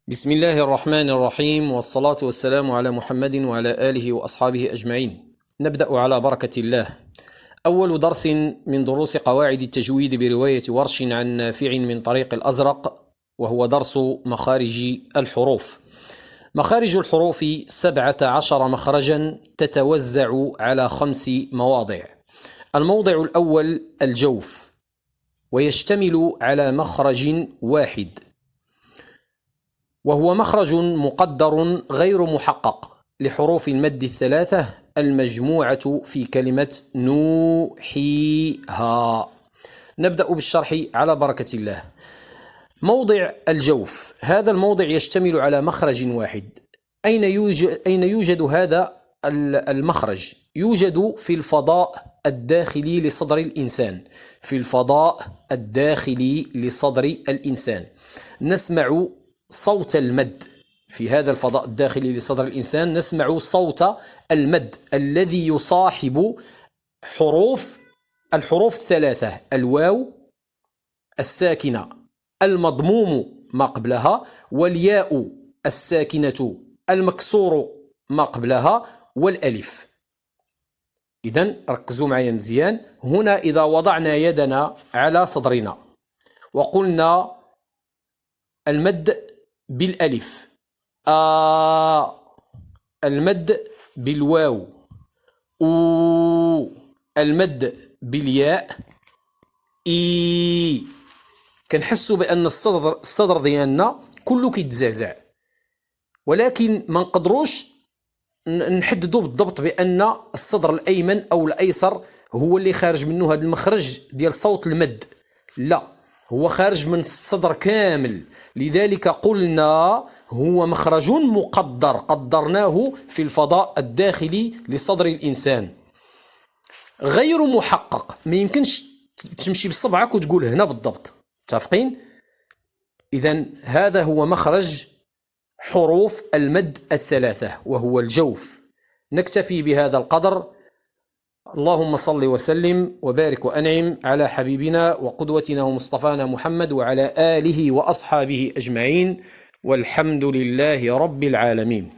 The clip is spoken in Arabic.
بسم الله الرحمن الرحيم، والصلاة والسلام على محمد وعلى آله وأصحابه أجمعين. نبدأ على بركة الله. أول درس من دروس قواعد التجويد برواية ورش عن نافع من طريق الأزرق، وهو درس مخارج الحروف. مخارج الحروف 17 مخرجا تتوزع على 5 مواضع. الموضع الأول الجوف، ويشتمل على مخرج واحد، وهو مخرج مقدر غير محقق لحروف المد الثلاثة المجموعة في كلمة نوحيها. نبدأ بالشرح على بركة الله. موضع الجوف، هذا الموضع يشتمل على مخرج واحد. أين يوجد هذا المخرج؟ يوجد في الفضاء الداخلي لصدر الإنسان. في الفضاء الداخلي لصدر الإنسان نسمع صوت المد. في هذا الفضاء الداخلي لصدر الإنسان نسمع صوت المد الذي يصاحب الحروف الثلاثة: الواو الساكنة المضموم ما قبلها، والياء الساكنة المكسور ما قبلها، والألف. إذن ركزوا معي مزيان. هنا إذا وضعنا يدنا على صدرنا وقلنا المد بالألف، المد بالواو، المد بالياء، كنحسوا بأن الصدر ديالنا كله كيتزعزع، ولكن ما نقدروش نحددوا بالضبط بأن الصدر الأيمن أو الأيسر هو اللي خارج منه هذا المخرج ديال صوت المد. لا، هو خارج من الصدر كامل. لذلك قلنا هو مخرج مقدر، قدرناه في الفضاء الداخلي لصدر الإنسان، غير محقق. ما يمكنش تمشي بصبعك وتقول هنا بالضبط. متفقين؟ إذن هذا هو مخرج حروف المد الثلاثة، وهو الجوف. نكتفي بهذا القدر. اللهم صل وسلم وبارك وأنعم على حبيبنا وقدوتنا ومصطفانا محمد وعلى آله وأصحابه أجمعين، والحمد لله رب العالمين.